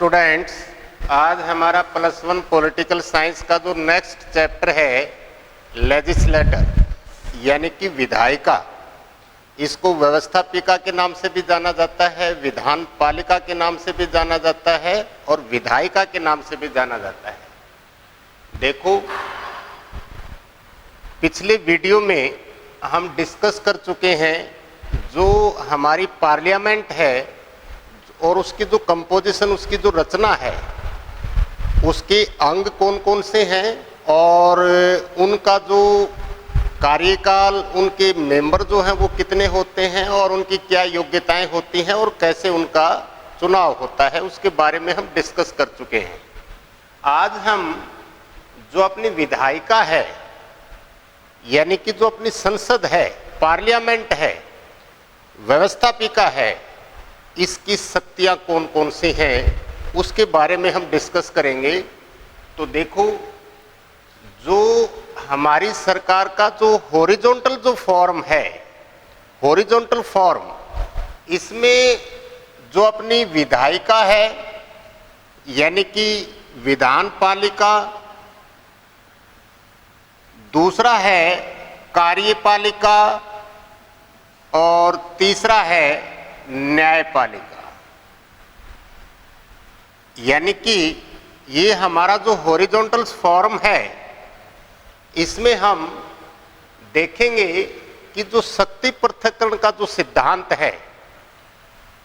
Students, आज हमारा +1 political science का जो नेक्स्ट चैप्टर है लेजिस्लेटर यानी कि विधायिका, इसको व्यवस्थापिका के नाम से भी जाना जाता है, विधान पालिका के नाम से भी जाना जाता है और विधायिका के नाम से भी जाना जाता है। देखो, पिछले वीडियो में हम डिस्कस कर चुके हैं जो हमारी पार्लियामेंट है और उसकी जो कंपोजिशन, उसकी जो रचना है, उसके अंग कौन कौन से हैं और उनका जो कार्यकाल, उनके मेंबर जो हैं वो कितने होते हैं और उनकी क्या योग्यताएं होती हैं और कैसे उनका चुनाव होता है, उसके बारे में हम डिस्कस कर चुके हैं। आज हम जो अपनी विधायिका है यानी कि जो अपनी संसद है, पार्लियामेंट है, व्यवस्थापिका है, इसकी शक्तियां कौन कौन सी हैं उसके बारे में हम डिस्कस करेंगे। तो देखो, जो हमारी सरकार का जो हॉरिजॉन्टल जो फॉर्म है, हॉरिजॉन्टल फॉर्म, इसमें जो अपनी विधायिका है यानी कि विधान पालिका, दूसरा है कार्यपालिका और तीसरा है न्यायपालिका। यानी कि ये हमारा जो हॉरिजॉन्टल फॉर्म है, इसमें हम देखेंगे कि जो शक्ति पृथक्करण का जो सिद्धांत है,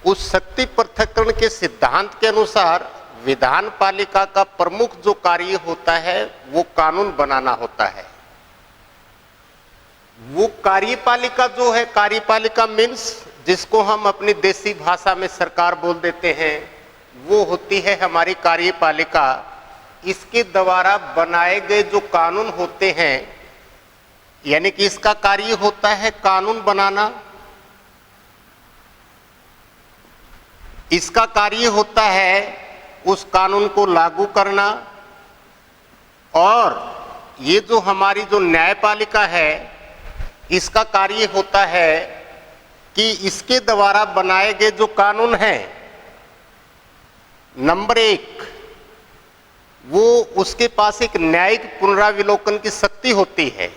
उस शक्ति पृथक्करण के सिद्धांत के अनुसार विधान पालिका का प्रमुख जो कार्य होता है वो कानून बनाना होता है। वो कार्यपालिका जो है, कार्यपालिका मीन्स जिसको हम अपनी देसी भाषा में सरकार बोल देते हैं, वो होती है हमारी कार्यपालिका। इसके द्वारा बनाए गए जो कानून होते हैं, यानी कि इसका कार्य होता है कानून बनाना, इसका कार्य होता है उस कानून को लागू करना। और ये जो हमारी जो न्यायपालिका है, इसका कार्य होता है कि इसके द्वारा बनाए गए जो कानून हैं, नंबर 1, वो उसके पास एक न्यायिक पुनराविलोकन की शक्ति होती है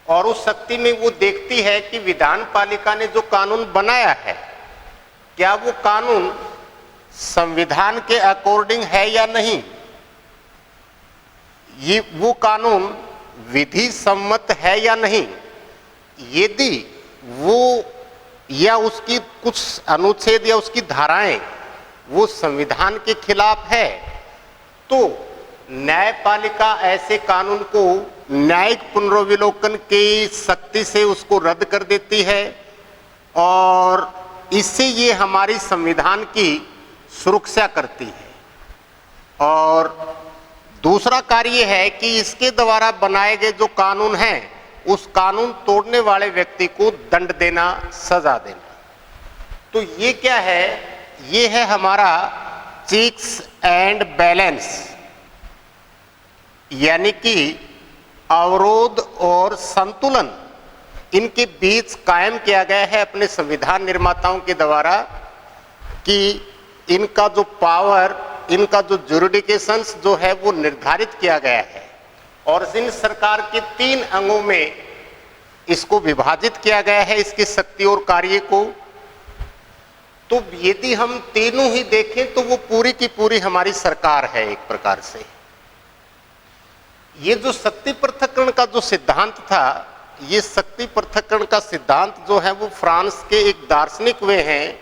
और उस शक्ति में वो देखती है कि विधान पालिका ने जो कानून बनाया है, क्या वो कानून संविधान के अकॉर्डिंग है या नहीं, ये वो कानून विधि सम्मत है या नहीं। यदि वो या उसकी कुछ अनुच्छेद या उसकी धाराएं वो संविधान के खिलाफ है, तो न्यायपालिका ऐसे कानून को न्यायिक पुनराविलोकन की शक्ति से उसको रद्द कर देती है और इससे ये हमारी संविधान की सुरक्षा करती है। और दूसरा कार्य है कि इसके द्वारा बनाए गए जो कानून हैं, उस कानून तोड़ने वाले व्यक्ति को दंड देना, सजा देना। तो ये क्या है? ये है हमारा चेक्स एंड बैलेंस, यानी कि अवरोध और संतुलन इनके बीच कायम किया गया है अपने संविधान निर्माताओं के द्वारा, कि इनका जो पावर, इनका जो जुरिडिकेशंस जो है वो निर्धारित किया गया है और इन सरकार के 3 अंगों में इसको विभाजित किया गया है, इसकी शक्ति और कार्य को। तो यदि हम तीनों ही देखें तो वो पूरी की पूरी हमारी सरकार है एक प्रकार से। ये जो शक्ति पृथक्करण का जो सिद्धांत था, ये शक्ति पृथक्करण का सिद्धांत जो है वो फ्रांस के एक दार्शनिक वे हैं,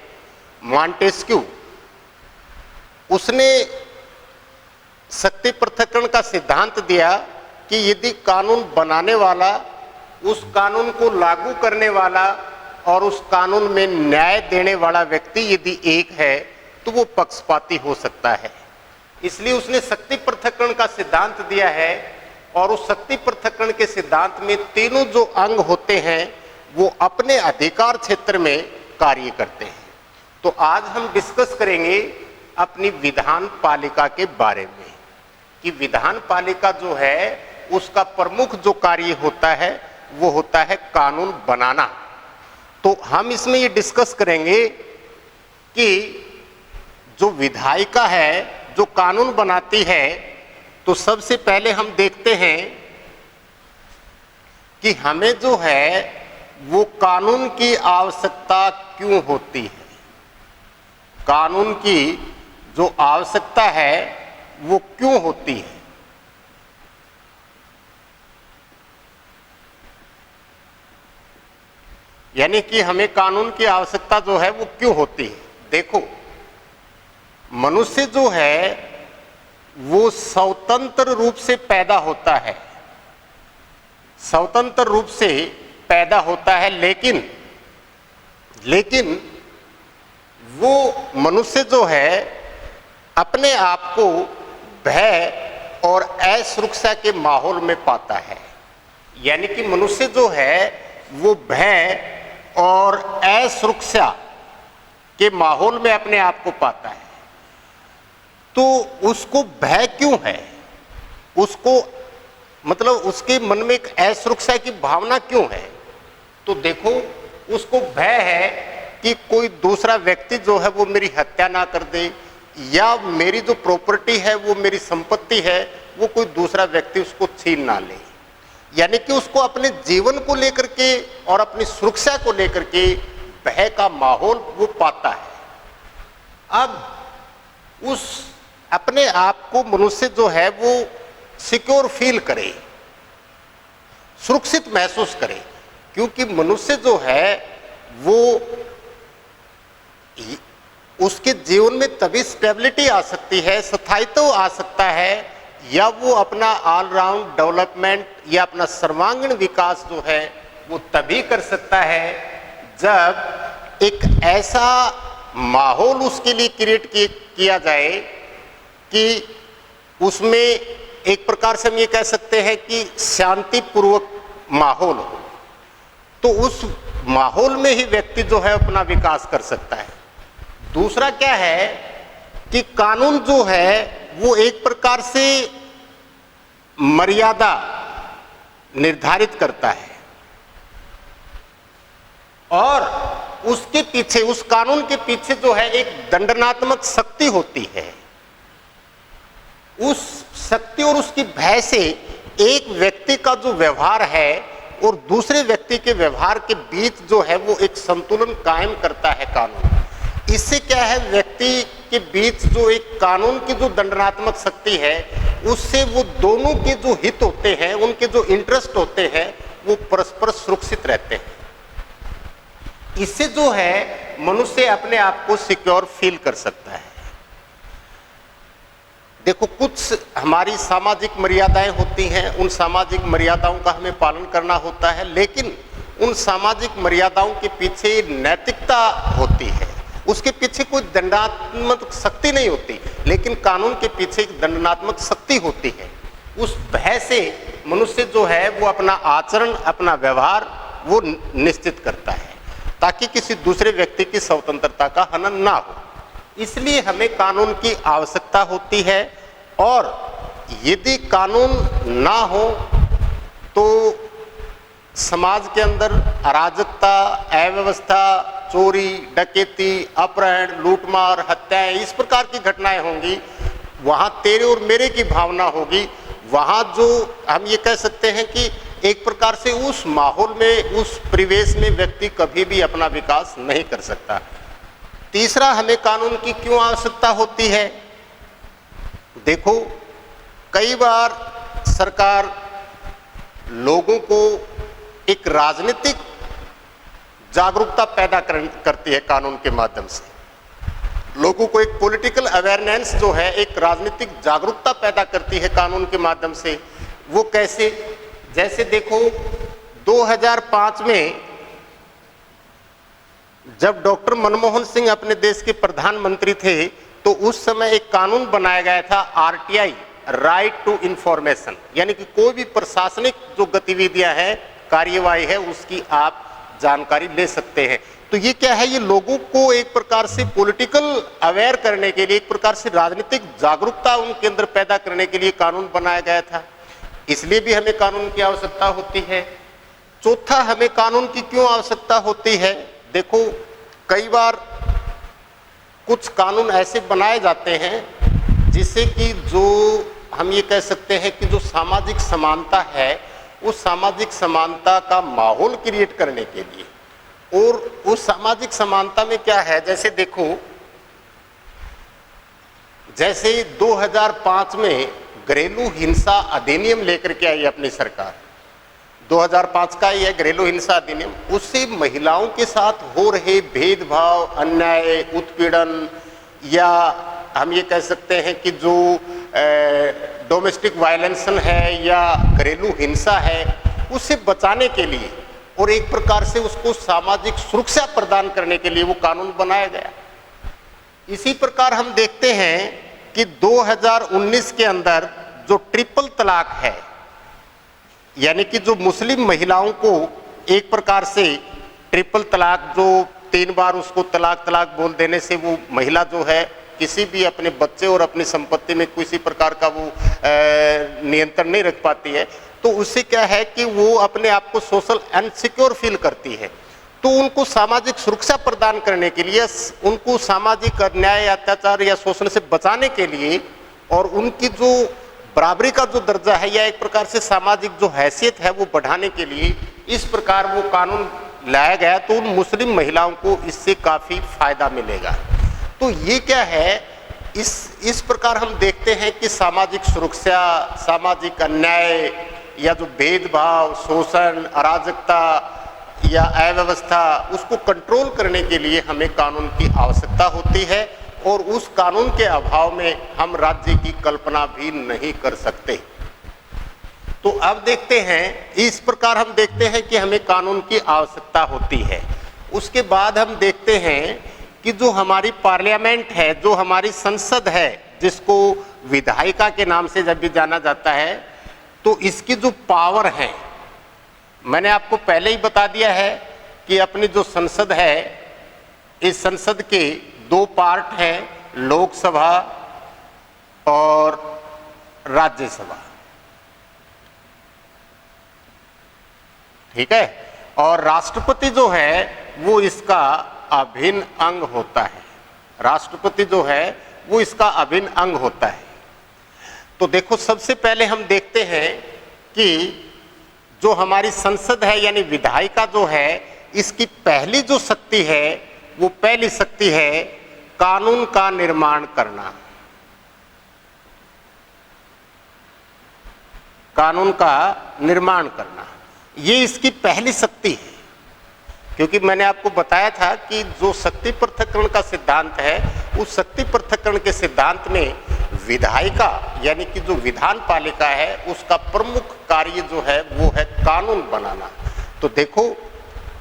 मॉन्टेस्क्यू। उसने शक्ति पृथक्करण का सिद्धांत दिया कि यदि कानून बनाने वाला, उस कानून को लागू करने वाला और उस कानून में न्याय देने वाला व्यक्ति यदि एक है तो वो पक्षपाती हो सकता है। इसलिए उसने शक्ति पृथक्करण का सिद्धांत दिया है और उस शक्ति पृथक्करण के सिद्धांत में तीनों जो अंग होते हैं वो अपने अधिकार क्षेत्र में कार्य करते हैं। तो आज हम डिस्कस करेंगे अपनी विधान पालिका के बारे में कि विधान पालिका जो है उसका प्रमुख जो कार्य होता है वो होता है कानून बनाना। तो हम इसमें ये डिस्कस करेंगे कि जो विधायिका है, जो कानून बनाती है, तो सबसे पहले हम देखते हैं कि हमें जो है वो कानून की आवश्यकता क्यों होती है। कानून की जो आवश्यकता है वो क्यों होती है। यानी कि हमें कानून की आवश्यकता जो है वो क्यों होती है। देखो, मनुष्य जो है वो स्वतंत्र रूप से पैदा होता है, स्वतंत्र रूप से पैदा होता है, लेकिन वो मनुष्य जो है अपने आप को भय और असुरक्षा के माहौल में पाता है। यानी कि मनुष्य जो है वो भय और असुरक्षा के माहौल में अपने आप को पाता है। तो उसको भय क्यों है, उसको मतलब उसके मन में एक असुरक्षा की भावना क्यों है। तो देखो, उसको भय है कि कोई दूसरा व्यक्ति जो है वो मेरी हत्या ना कर दे, या मेरी जो प्रॉपर्टी है, वो मेरी संपत्ति है, वो कोई दूसरा व्यक्ति उसको छीन ना ले। यानी कि उसको अपने जीवन को लेकर के और अपनी सुरक्षा को लेकर के भय का माहौल वो पाता है। अब उस अपने आप को मनुष्य जो है वो सिक्योर फील करे, सुरक्षित महसूस करे, क्योंकि मनुष्य जो है वो उसके जीवन में तभी स्टेबिलिटी आ सकती है, स्थायित्व आ सकता है, या वो अपना ऑलराउंड डेवलपमेंट या अपना सर्वांगीण विकास जो है वो तभी कर सकता है जब एक ऐसा माहौल उसके लिए क्रिएट किया जाए कि उसमें एक प्रकार से हम ये कह सकते हैं कि शांतिपूर्वक माहौल हो। तो उस माहौल में ही व्यक्ति जो है अपना विकास कर सकता है। दूसरा क्या है कि कानून जो है वो एक प्रकार से मर्यादा निर्धारित करता है, और उसके पीछे, उस कानून के पीछे जो है एक दंडनात्मक शक्ति होती है। उस शक्ति और उसकी भय से एक व्यक्ति का जो व्यवहार है और दूसरे व्यक्ति के व्यवहार के बीच जो है वो एक संतुलन कायम करता है कानून। इससे क्या है, व्यक्ति के बीच जो एक कानून की जो दंडनात्मक शक्ति है, उससे वो दोनों के जो हित होते हैं, उनके जो इंटरेस्ट होते हैं, वो परस्पर सुरक्षित रहते हैं। इससे जो है मनुष्य अपने आप को सिक्योर फील कर सकता है। देखो, कुछ हमारी सामाजिक मर्यादाएं होती हैं, उन सामाजिक मर्यादाओं का हमें पालन करना होता है, लेकिन उन सामाजिक मर्यादाओं के पीछे नैतिकता होती है, उसके पीछे कोई दंडात्मक शक्ति नहीं होती, लेकिन कानून के पीछे एक दंडात्मक शक्ति होती है। उस भय से मनुष्य जो है वो अपना आचरण, अपना व्यवहार वो निश्चित करता है, ताकि किसी दूसरे व्यक्ति की स्वतंत्रता का हनन ना हो। इसलिए हमें कानून की आवश्यकता होती है, और यदि कानून ना हो तो समाज के अंदर अराजकता, अव्यवस्था, चोरी, डकैती, अपहरण, लूटमार, हत्याएं, इस प्रकार की घटनाएं होंगी। वहां तेरे और मेरे की भावना होगी। वहां जो हम ये कह सकते हैं कि एक प्रकार से उस माहौल में, उस परिवेश में व्यक्ति कभी भी अपना विकास नहीं कर सकता। तीसरा, हमें कानून की क्यों आवश्यकता होती है। देखो, कई बार सरकार लोगों को एक राजनीतिक जागरूकता पैदा करती है कानून के माध्यम से। लोगों को एक पॉलिटिकल अवेयरनेस जो है, एक राजनीतिक जागरूकता पैदा करती है कानून के माध्यम से। वो कैसे? जैसे देखो, 2005 में जब डॉक्टर मनमोहन सिंह अपने देश के प्रधानमंत्री थे, तो उस समय एक कानून बनाया गया था, RTI, राइट टू इंफॉर्मेशन, यानी कि कोई भी प्रशासनिक जो गतिविधियां हैं, कार्यवाही है, उसकी आप जानकारी ले सकते हैं। तो ये क्या है, ये लोगों को एक प्रकार से पॉलिटिकल अवेयर करने के लिए, एक प्रकार से राजनीतिक जागरूकता उनके अंदर पैदा करने के लिए कानून बनाया गया था। इसलिए भी हमें कानून की आवश्यकता होती है। चौथा, हमें कानून की क्यों आवश्यकता होती है। देखो, कई बार कुछ कानून ऐसे बनाए जाते हैं जिससे कि जो हम ये कह सकते हैं कि जो सामाजिक समानता है, उस सामाजिक समानता का माहौल क्रिएट करने के लिए, और उस सामाजिक समानता में क्या है, जैसे देखो, जैसे 2005 में घरेलू हिंसा अधिनियम लेकर के आई अपनी सरकार, 2005 का ये घरेलू हिंसा अधिनियम, उससे महिलाओं के साथ हो रहे भेदभाव, अन्याय, उत्पीड़न, या हम ये कह सकते हैं कि जो डोमेस्टिक वायलेंस है या घरेलू हिंसा है, उससे बचाने के लिए और एक प्रकार से उसको सामाजिक सुरक्षा प्रदान करने के लिए वो कानून बनाया गया। इसी प्रकार हम देखते हैं कि 2019 के अंदर जो ट्रिपल तलाक है, यानी कि जो मुस्लिम महिलाओं को एक प्रकार से ट्रिपल तलाक, जो 3 बार उसको तलाक बोल देने से वो महिला जो है किसी भी अपने बच्चे और अपनी संपत्ति में किसी प्रकार का वो नियंत्रण नहीं रख पाती है, तो उससे क्या है कि वो अपने आप को सोशल अनसिक्योर फील करती है। तो उनको सामाजिक सुरक्षा प्रदान करने के लिए, उनको सामाजिक अन्याय, अत्याचार या शोषण से बचाने के लिए, और उनकी जो बराबरी का जो दर्जा है या एक प्रकार से सामाजिक जो हैसियत है वो बढ़ाने के लिए इस प्रकार वो कानून लाया गया। तो उन मुस्लिम महिलाओं को इससे काफ़ी फायदा मिलेगा। तो ये क्या है, इस प्रकार हम देखते हैं कि सामाजिक सुरक्षा, सामाजिक अन्याय या जो भेदभाव, शोषण, अराजकता या अव्यवस्था, उसको कंट्रोल करने के लिए हमें कानून की आवश्यकता होती है, और उस कानून के अभाव में हम राज्य की कल्पना भी नहीं कर सकते। तो अब देखते हैं, इस प्रकार हम देखते हैं कि हमें कानून की आवश्यकता होती है। उसके बाद हम देखते हैं कि जो हमारी पार्लियामेंट है, जो हमारी संसद है, जिसको विधायिका के नाम से जब भी जाना जाता है, तो इसकी जो पावर है, मैंने आपको पहले ही बता दिया है कि अपनी जो संसद है, इस संसद के 2 पार्ट हैं, लोकसभा और राज्यसभा, ठीक है। और राष्ट्रपति जो है वो इसका अभिन्न अंग होता है। राष्ट्रपति जो है वो इसका अभिन्न अंग होता है। तो देखो, सबसे पहले हम देखते हैं कि जो हमारी संसद है यानी विधायिका जो है, इसकी पहली जो शक्ति है वो पहली शक्ति है कानून का निर्माण करना। कानून का निर्माण करना, ये इसकी पहली शक्ति है। क्योंकि मैंने आपको बताया था कि जो शक्ति पृथक्करण का सिद्धांत है, उस शक्ति पृथक्करण के सिद्धांत में विधायिका यानी कि जो विधान पालिका है, उसका प्रमुख कार्य जो है वो है कानून बनाना। तो देखो,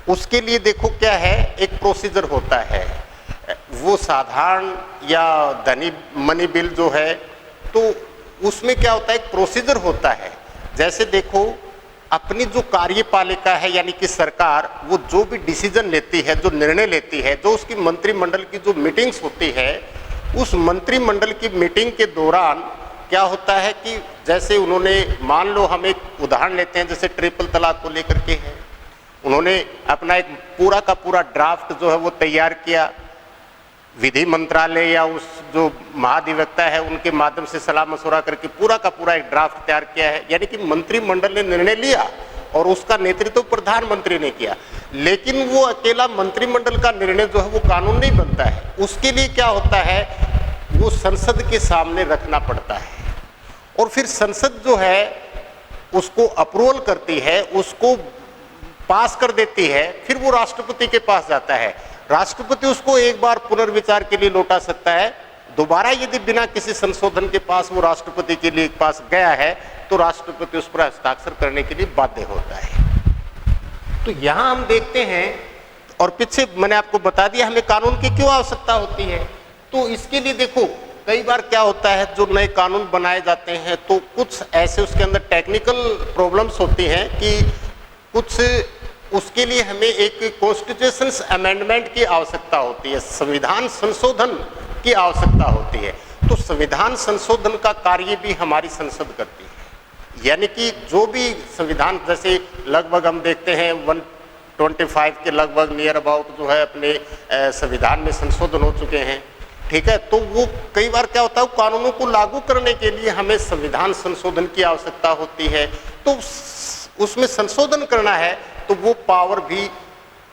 उसके लिए देखो क्या है, एक प्रोसीजर होता है। वो साधारण या धनी मनी बिल जो है, तो उसमें क्या होता है, एक प्रोसीजर होता है। जैसे देखो, अपनी जो कार्यपालिका है यानी कि सरकार, वो जो भी डिसीजन लेती है, जो निर्णय लेती है, जो उसकी मंत्रिमंडल की जो मीटिंग्स होती है, उस मंत्रिमंडल की मीटिंग के दौरान क्या होता है कि जैसे उन्होंने, मान लो हम एक उदाहरण लेते हैं, जैसे ट्रिपल तलाक को लेकर के है, उन्होंने अपना एक पूरा का पूरा ड्राफ्ट जो है वो तैयार किया, विधि मंत्रालय या उस जो महाधिवक्ता है उनके माध्यम से सलाह मशवरा करके पूरा का पूरा एक ड्राफ्ट तैयार किया है। यानी कि मंत्रिमंडल ने निर्णय लिया और उसका नेतृत्व प्रधानमंत्री ने किया, लेकिन वो अकेला मंत्रिमंडल का निर्णय जो है वो कानून नहीं बनता है। उसके लिए क्या होता है, वो संसद के सामने रखना पड़ता है, और फिर संसद जो है उसको अप्रूवल करती है, उसको पास कर देती है, फिर वो राष्ट्रपति के पास जाता है। राष्ट्रपति उसको एक बार पुनर्विचार के लिए लौटा सकता है। दोबारा यदि बिना किसी संशोधन के पास वो राष्ट्रपति के लिए पास गया है, तो राष्ट्रपति उस पर हस्ताक्षर करने के लिए बाध्य होता है। तो यहां हम देखते हैं, और पीछे मैंने आपको बता दिया हमें कानून की क्यों आवश्यकता होती है। तो इसके लिए देखो, कई बार क्या होता है, जो नए कानून बनाए जाते हैं तो कुछ ऐसे उसके अंदर टेक्निकल प्रॉब्लम्स होती हैं कि कुछ उसके लिए हमें एक कॉन्स्टिट्यूशन अमेंडमेंट की आवश्यकता होती है, संविधान संशोधन की आवश्यकता होती है। तो संविधान संशोधन का कार्य भी हमारी संसद करती है। यानी कि जो भी संविधान, जैसे लगभग हम देखते हैं 125 के लगभग नियर अबाउट जो है अपने संविधान में संशोधन हो चुके हैं। ठीक है। तो वो कई बार क्या होता है, कानूनों को लागू करने के लिए हमें संविधान संशोधन की आवश्यकता होती है, तो उसमें संशोधन करना है तो वो पावर भी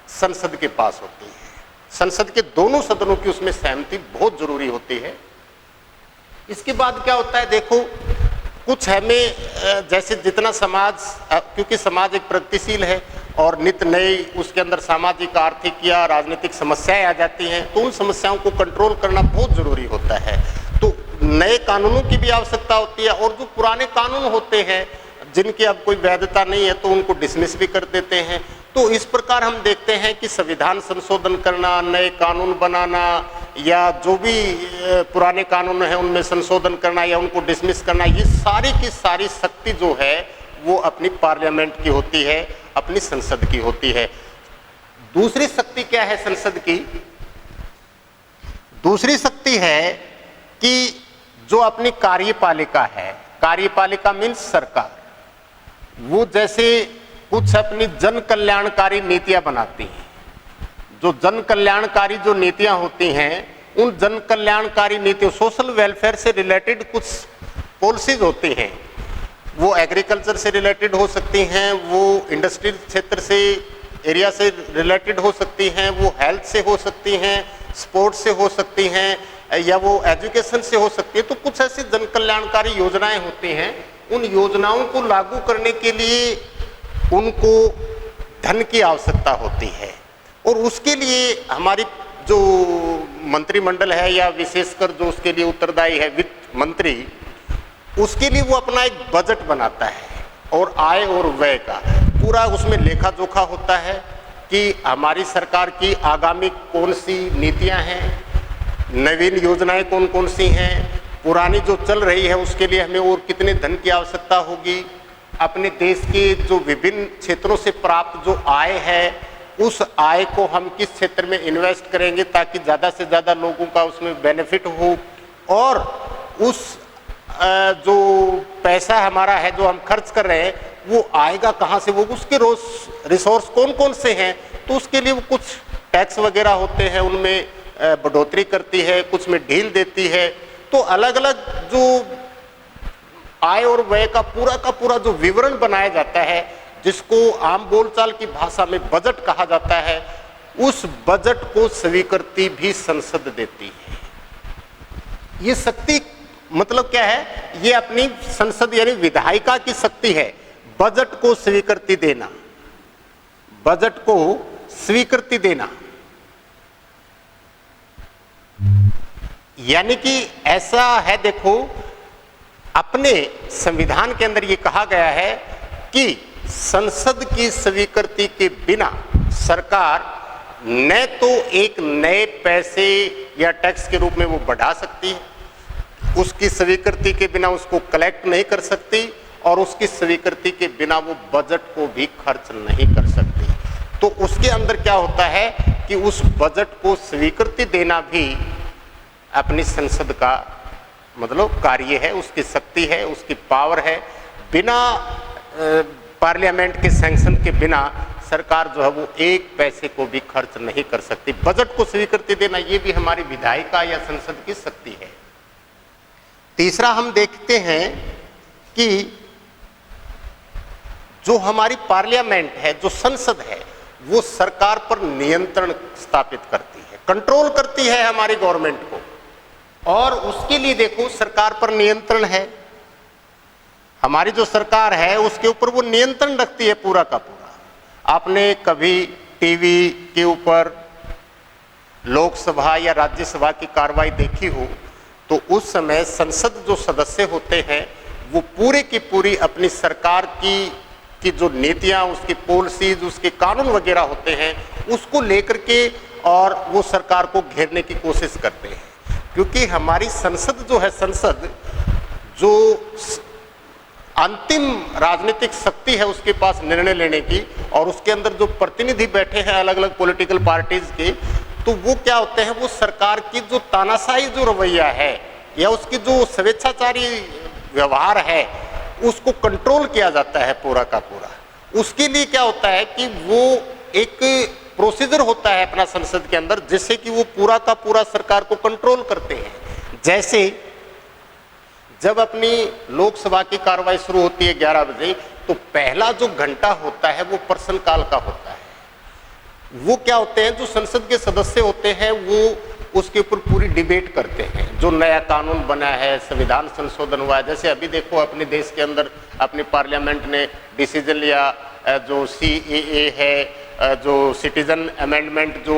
संसद के पास होती है। संसद के दोनों सदनों की उसमें सहमति बहुत जरूरी होती है। इसके बाद क्या होता है, देखो कुछ हमें जैसे जितना समाज, क्योंकि समाज एक प्रगतिशील है और नित्य नई उसके अंदर सामाजिक, आर्थिक या राजनीतिक समस्याएं आ जाती हैं, तो उन समस्याओं को कंट्रोल करना बहुत जरूरी होता है। तो नए कानूनों की भी आवश्यकता होती है, और जो पुराने कानून होते हैं जिनकी अब कोई वैधता नहीं है तो उनको डिसमिस भी कर देते हैं। तो इस प्रकार हम देखते हैं कि संविधान संशोधन करना, नए कानून बनाना, या जो भी पुराने कानून हैं उनमें संशोधन करना या उनको डिसमिस करना, ये सारी की सारी शक्ति जो है वो अपनी पार्लियामेंट की होती है, अपनी संसद की होती है। दूसरी शक्ति क्या है संसद की? दूसरी शक्ति है कि जो अपनी कार्यपालिका है, कार्यपालिका मीन्स सरकार, वो जैसे कुछ अपनी जन कल्याणकारी नीतियां बनाती हैं। जो जन कल्याणकारी जो नीतियां होती हैं, उन जन कल्याणकारी नीतियों, सोशल वेलफेयर से रिलेटेड कुछ पॉलिसीज होती हैं, वो एग्रीकल्चर से रिलेटेड हो सकती हैं, वो इंडस्ट्रियल क्षेत्र से, एरिया से रिलेटेड हो सकती हैं, वो हेल्थ से हो सकती हैं, स्पोर्ट्स से हो सकती हैं, या वो एजुकेशन से हो सकती है। तो कुछ ऐसी जन कल्याणकारी योजनाएं होती हैं, उन योजनाओं को लागू करने के लिए उनको धन की आवश्यकता होती है, और उसके लिए हमारी जो मंत्रिमंडल है या विशेषकर जो उसके लिए उत्तरदायी है वित्त मंत्री, उसके लिए वो अपना एक बजट बनाता है, और आय और व्यय का पूरा उसमें लेखा जोखा होता है कि हमारी सरकार की आगामी कौन सी नीतियां हैं, नवीन योजनाएं कौन कौन सी हैं, पुरानी जो चल रही है उसके लिए हमें और कितने धन की आवश्यकता होगी, अपने देश के जो विभिन्न क्षेत्रों से प्राप्त जो आय है, उस आय को हम किस क्षेत्र में इन्वेस्ट करेंगे ताकि ज़्यादा से ज़्यादा लोगों का उसमें बेनिफिट हो, और उस जो पैसा हमारा है जो हम खर्च कर रहे हैं वो आएगा कहाँ से, वो उसके रिसोर्स कौन कौन से हैं, तो उसके लिए वो कुछ टैक्स वगैरह होते हैं उनमें बढ़ोतरी करती है, कुछ में ढील देती है। तो अलग अलग जो आय और व्यय का पूरा जो विवरण बनाया जाता है, जिसको आम बोलचाल की भाषा में बजट कहा जाता है, उस बजट को स्वीकृति भी संसद देती है। ये शक्ति मतलब क्या है, ये अपनी संसद यानी विधायिका की शक्ति है, बजट को स्वीकृति देना, बजट को स्वीकृति देना। यानी कि ऐसा है, देखो अपने संविधान के अंदर ये कहा गया है कि संसद की स्वीकृति के बिना सरकार न तो एक नए पैसे या टैक्स के रूप में वो बढ़ा सकती है, उसकी स्वीकृति के बिना उसको कलेक्ट नहीं कर सकती, और उसकी स्वीकृति के बिना वो बजट को भी खर्च नहीं कर सकती। तो उसके अंदर क्या होता है कि उस बजट को स्वीकृति देना भी अपनी संसद का मतलब कार्य है, उसकी शक्ति है, उसकी पावर है। बिना पार्लियामेंट के सैंक्शन के बिना सरकार जो है वो एक पैसे को भी खर्च नहीं कर सकती। बजट को स्वीकृति देना ये भी हमारी विधायिका या संसद की शक्ति है। तीसरा हम देखते हैं कि जो हमारी पार्लियामेंट है, जो संसद है, वो सरकार पर नियंत्रण स्थापित करती है, कंट्रोल करती है हमारी गवर्नमेंट को, और उसके लिए देखो सरकार पर नियंत्रण है, हमारी जो सरकार है उसके ऊपर वो नियंत्रण रखती है पूरा का पूरा। आपने कभी टीवी के ऊपर लोकसभा या राज्यसभा की कार्रवाई देखी हो तो उस समय संसद जो सदस्य होते हैं वो पूरे की पूरी अपनी सरकार की जो नीतियां, उसकी पॉलिसीज, उसके कानून वगैरह होते हैं उसको लेकर के और वो सरकार को घेरने की कोशिश करते हैं। क्योंकि हमारी संसद जो है, संसद जो अंतिम राजनीतिक शक्ति है उसके पास निर्णय लेने की, और उसके अंदर जो प्रतिनिधि बैठे हैं अलग अलग पॉलिटिकल पार्टीज के, तो वो क्या होते हैं, वो सरकार की जो तानाशाही जो रवैया है या उसकी जो स्वेच्छाचारी व्यवहार है उसको कंट्रोल किया जाता है पूरा का पूरा। उसके लिए क्या होता है कि वो एक प्रोसीजर होता है अपना संसद के अंदर, जिससे कि वो पूरा का पूरा सरकार को कंट्रोल करते हैं। जैसे जब अपनी लोकसभा की कार्रवाई शुरू होती है 11 बजे, तो पहला जो घंटा होता है वो प्रश्नकाल का होता है। वो क्या होते हैं, जो संसद के सदस्य होते हैं वो उसके ऊपर पूरी डिबेट करते हैं। जो नया कानून बना है, संविधान संशोधन हुआ है, जैसे अभी देखो अपने देश के अंदर अपनी पार्लियामेंट ने डिसीजन लिया, जो CAA है, जो सिटीजन अमेंडमेंट जो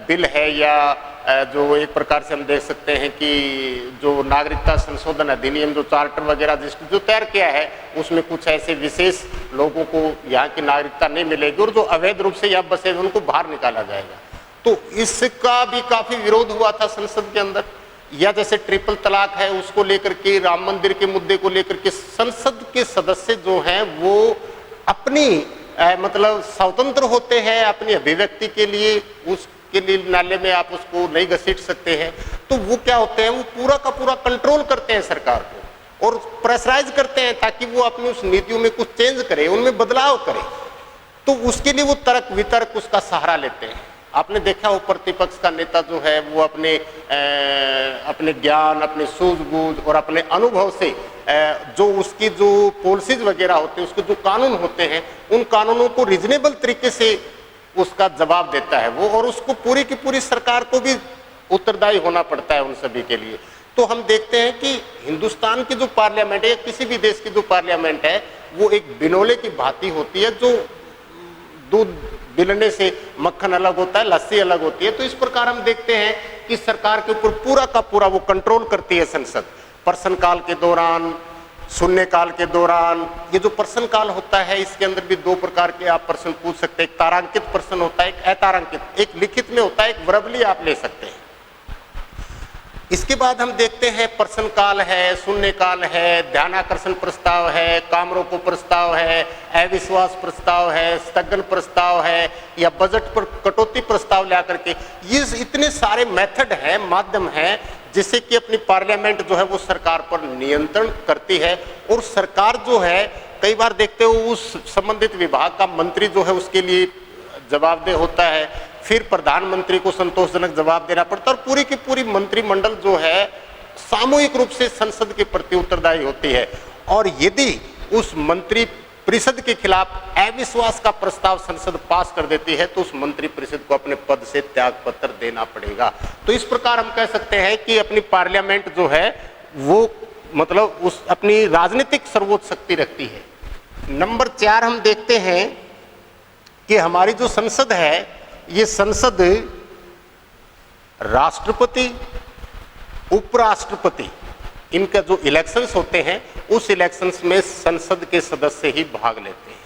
बिल है, या जो एक प्रकार से हम देख सकते हैं कि जो नागरिकता संशोधन अधिनियम, जो चार्टर वगैरह जो तैयार किया है, उसमें कुछ ऐसे विशेष लोगों को यहाँ की नागरिकता नहीं मिलेगी और जो अवैध रूप से यहाँ बसे हुए उनको बाहर निकाला जाएगा। तो इसका भी काफी विरोध हुआ था संसद के अंदर। या जैसे ट्रिपल तलाक है, उसको लेकर के, राम मंदिर के मुद्दे को लेकर के संसद के सदस्य जो हैं वो अपनी मतलब स्वतंत्र होते हैं अपनी अभिव्यक्ति के लिए, उसके लिए नाले में आप उसको नहीं घसीट सकते हैं। तो वो क्या होते हैं, वो पूरा का पूरा कंट्रोल करते हैं सरकार को और प्रेशराइज करते हैं ताकि वो अपनी उस नीतियों में कुछ चेंज करे, उनमें बदलाव करे। तो उसके लिए वो तर्क वितर्क उसका सहारा लेते हैं। आपने देखा वो प्रतिपक्ष का नेता जो है वो अपने ज्ञान, अपने सूझबूझ और अपने अनुभव से जो उसकी जो पॉलिसीज वगैरह होते हैं, उसके जो कानून होते हैं, उन कानूनों को रीजनेबल तरीके से उसका जवाब देता है वो, और उसको पूरी की पूरी सरकार को भी उत्तरदायी होना पड़ता है उन सभी के लिए। तो हम देखते हैं कि हिंदुस्तान की जो पार्लियामेंट है या किसी भी देश की जो पार्लियामेंट है वो एक बिनोले की भांति होती है, जो दूध बिलने से मक्खन अलग होता है, लस्सी अलग होती है। तो इस प्रकार हम देखते हैं कि सरकार के ऊपर पूरा का पूरा वो कंट्रोल करती है संसद। प्रश्नकाल के दौरान, शून्यकाल के दौरान, ये जो प्रश्नकाल होता है इसके अंदर भी दो प्रकार के आप प्रश्न पूछ सकते हैं। एक तारांकित प्रश्न होता है, एक अतारांकित। एक लिखित में होता है, एक वर्बली आप ले सकते हैं। इसके बाद हम देखते हैं प्रश्नकाल है, शून्यकाल है, ध्यानाकर्षण प्रस्ताव है, कामरोको प्रस्ताव है, अविश्वास प्रस्ताव है, स्थगन प्रस्ताव है, या बजट पर कटौती प्रस्ताव ला करके, ये इतने सारे मेथड हैं, माध्यम हैं, जिससे कि अपनी पार्लियामेंट जो है वो सरकार पर नियंत्रण करती है। और सरकार जो है कई बार देखते हो उस संबंधित विभाग का मंत्री जो है उसके लिए जवाबदेह होता है, फिर प्रधानमंत्री को संतोषजनक जवाब देना पड़ता है, और पूरी की पूरी मंत्रिमंडल जो है सामूहिक रूप से संसद के प्रति उत्तरदायी होती है। और यदि उस मंत्री परिषद के खिलाफ अविश्वास का प्रस्ताव संसद पास कर देती है तो उस मंत्री परिषद को अपने पद से त्याग पत्र देना पड़ेगा। तो इस प्रकार हम कह सकते हैं कि अपनी पार्लियामेंट जो है वो मतलब उस अपनी राजनीतिक सर्वोच्च शक्ति रखती है। नंबर 4 हम देखते हैं कि हमारी जो संसद है, ये संसद राष्ट्रपति, उपराष्ट्रपति, इनका जो इलेक्शंस होते हैं उस इलेक्शंस में संसद के सदस्य ही भाग लेते हैं।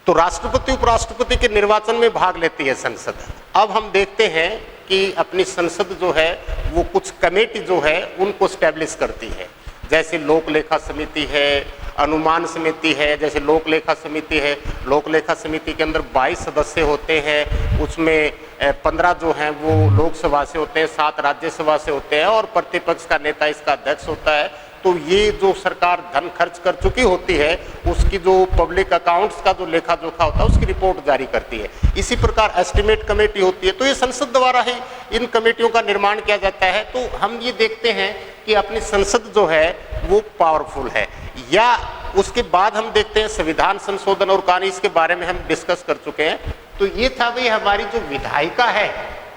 तो राष्ट्रपति उपराष्ट्रपति के निर्वाचन में भाग लेती है संसद। अब हम देखते हैं कि अपनी संसद जो है वो कुछ कमेटी जो है उनको स्टैब्लिश करती है। जैसे लोक लेखा समिति है, अनुमान समिति है। जैसे लोक लेखा समिति है, लोक लेखा समिति के अंदर 22 सदस्य होते हैं, उसमें 15 जो हैं वो लोकसभा से होते हैं, 7 राज्यसभा से होते हैं, और प्रतिपक्ष का नेता इसका अध्यक्ष होता है। तो ये जो सरकार धन खर्च कर चुकी होती है उसकी जो पब्लिक अकाउंट्स का जो लेखा जोखा होता है उसकी रिपोर्ट जारी करती है। इसी प्रकार एस्टिमेट कमेटी होती है। तो ये संसद द्वारा ही इन कमेटियों का निर्माण किया जाता है। तो हम ये देखते हैं कि अपनी संसद जो है वो पावरफुल है। या उसके बाद हम देखते हैं संविधान संशोधन और कानून, इसके बारे में हम डिस्कस कर चुके हैं। तो ये था भाई हमारी जो विधायिका है,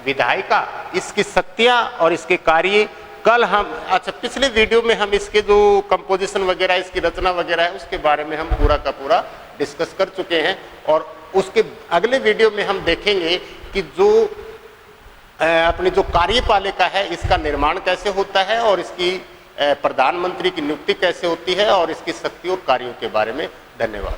विधायिका, इसकी शक्तियां और इसके कार्य। कल हम पिछले वीडियो में हम इसके जो कंपोजिशन वगैरह, इसकी रचना वगैरह है उसके बारे में हम पूरा का पूरा डिस्कस कर चुके हैं। और उसके अगले वीडियो में हम देखेंगे कि जो अपनी जो कार्यपालिका है इसका निर्माण कैसे होता है और इसकी प्रधानमंत्री की नियुक्ति कैसे होती है और इसकी शक्ति और कार्यों के बारे में। धन्यवाद।